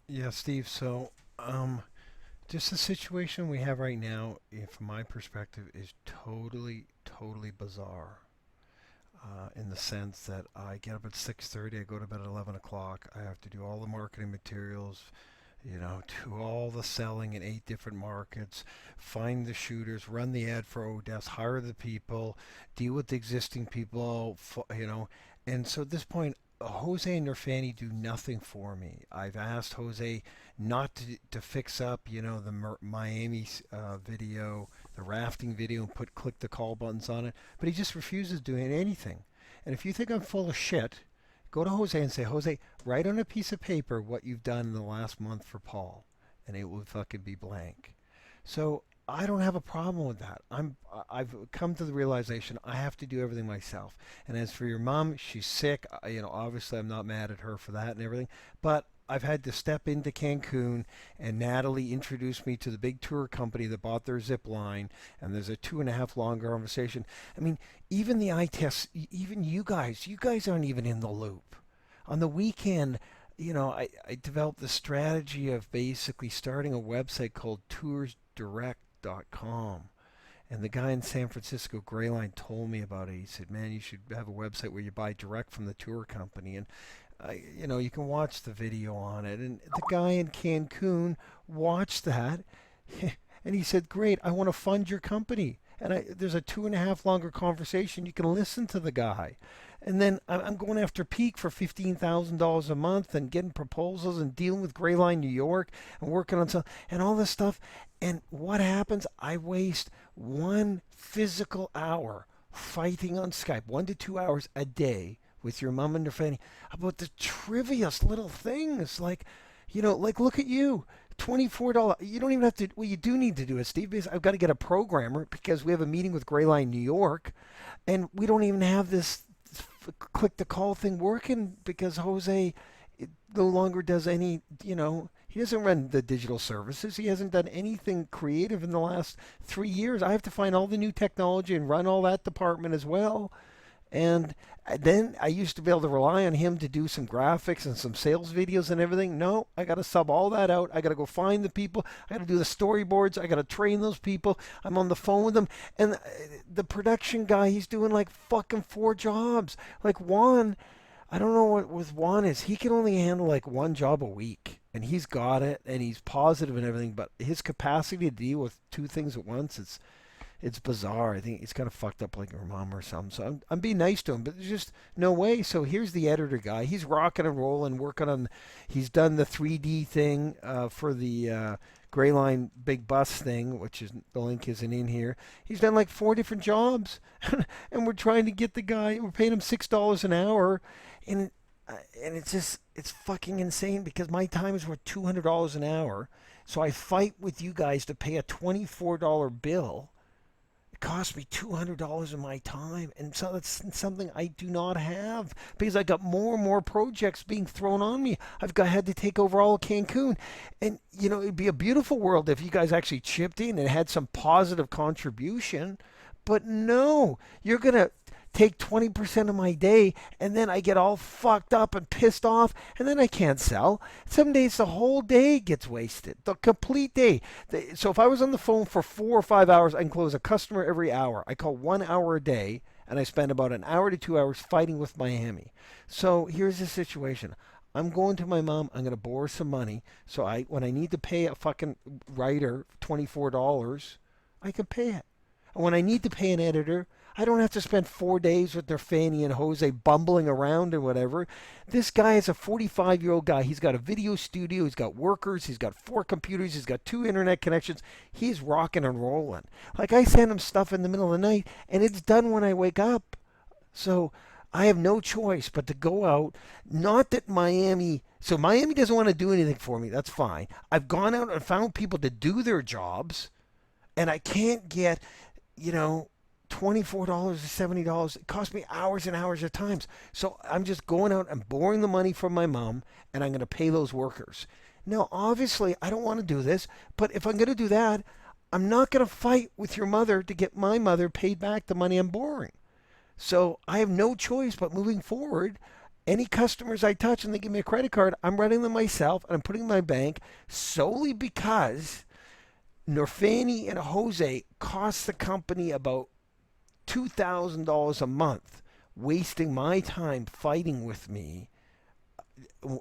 Yeah, Steve. So, just the situation we have right now, from my perspective, is totally bizarre. In the sense that I get up at 6:30, I go to bed at 11 o'clock. I have to do all the marketing materials, do all the selling in 8 different markets, find the shooters, run the ad for Odess, hire the people, deal with the existing people, And so at this point, Jose and Nerfani do nothing for me. I've asked Jose not to fix up, the Miami video, the rafting video, and click the call buttons on it, but he just refuses doing anything. And if you think I'm full of shit, go to Jose and say, Jose, write on a piece of paper what you've done in the last month for Paul, and it will fucking be blank. So I don't have a problem with that. I've come to the realization I have to do everything myself. And as for your mom, she's sick. Obviously I'm not mad at her for that and everything, but I've had to step into Cancun, and Natalie introduced me to the big tour company that bought their zip line, and there's a 2.5 long conversation. I mean, even the eye tests, even you guys aren't even in the loop. On the weekend, I developed the strategy of basically starting a website called toursdirect.com. And the guy in San Francisco, Grayline, told me about it. He said, "Man, you should have a website where you buy direct from the tour company." And you can watch the video on it. And the guy in Cancun watched that, and he said, "Great, I want to fund your company." And there's a 2.5 longer conversation. You can listen to the guy. And then I'm going after Peak for $15,000 a month and getting proposals and dealing with Grayline New York and working on some and all this stuff. And what happens? I waste one physical hour fighting on Skype, 1 to 2 hours a day with your mom and your family about the triviest little things. Like look at you. $24. You don't even have to. Well, you do need to do it, Steve, because I've got to get a programmer because we have a meeting with Grayline New York, and we don't even have this click the call thing working because Jose no longer does any. He doesn't run the digital services. He hasn't done anything creative in the last 3 years. I have to find all the new technology and run all that department as well. And then I used to be able to rely on him to do some graphics and some sales videos and everything. No, I got to sub all that out. I got to go find the people. I got to do the storyboards. I got to train those people. I'm on the phone with them. And the production guy, he's doing like fucking 4 jobs. Like Juan, I don't know what with Juan is. He can only handle like one job a week. And he's got it and he's positive and everything. But his capacity to deal with two things at once, it's bizarre. I think he's kind of fucked up like her mom or something. So I'm being nice to him, but there's just no way. So here's the editor guy. He's rocking and rolling, working on. He's done the 3D thing for the Grayline Big Bus thing, which is the link isn't in here. He's done like 4 different jobs, and we're trying to get the guy. We're paying him $6 an hour, and it's fucking insane because my time is worth $200 an hour. So I fight with you guys to pay a $24 bill. It cost me $200 of my time, and so that's something I do not have because I got more and more projects being thrown on me. Had to take over all of Cancun, and it'd be a beautiful world if you guys actually chipped in and had some positive contribution. But no, you're gonna take 20% of my day, and then I get all fucked up and pissed off, and then I can't sell. Some days the whole day gets wasted, the complete day. So if I was on the phone for 4 or 5 hours, I can close a customer every hour. I call 1 hour a day, and I spend about an hour to 2 hours fighting with Miami. So here's the situation. I'm going to my mom. I'm going to borrow some money. So when I need to pay a fucking writer $24, I can pay it. And when I need to pay an editor, I don't have to spend 4 days with their Fanny and Jose bumbling around and whatever. This guy is a 45-year-old guy. He's got a video studio. He's got workers. He's got 4 computers. He's got 2 internet connections. He's rocking and rolling. Like I send him stuff in the middle of the night, and it's done when I wake up. So I have no choice but to go out. Not that Miami. So Miami doesn't want to do anything for me. That's fine. I've gone out and found people to do their jobs, and I can't get, you know, $24 or $70. It cost me hours and hours of times. So I'm just going out and borrowing the money from my mom, and I'm going to pay those workers. Now, obviously, I don't want to do this, but if I'm going to do that, I'm not going to fight with your mother to get my mother paid back the money I'm borrowing. So I have no choice but moving forward. any customers I touch and they give me a credit card, I'm running them myself and I'm putting them in my bank solely because Norfani and Jose cost the company about $2,000 a month, wasting my time fighting with me,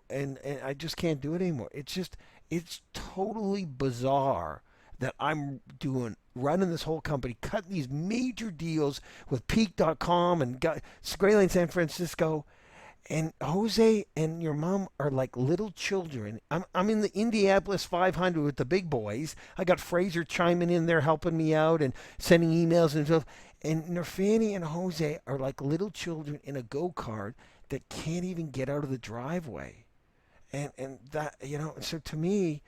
and I just can't do it anymore. It's totally bizarre that I'm doing running this whole company, cutting these major deals with Peak.com and Screencast San Francisco, and Jose and your mom are like little children. I'm in the Indianapolis 500 with the big boys. I got Fraser chiming in there, helping me out and sending emails and stuff. And Nerfani and Jose are like little children in a go kart that can't even get out of the driveway. And that, so to me,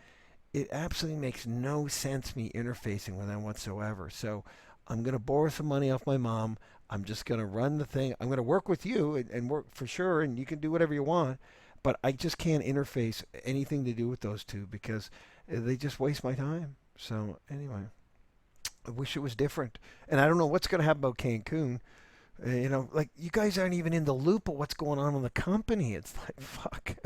it absolutely makes no sense me interfacing with them whatsoever. So I'm going to borrow some money off my mom. I'm just going to run the thing. I'm going to work with you and work for sure, and you can do whatever you want. But I just can't interface anything to do with those two because they just waste my time. So anyway, I wish it was different. And I don't know what's going to happen about Cancun. Like you guys aren't even in the loop of what's going on in the company. It's like, fuck.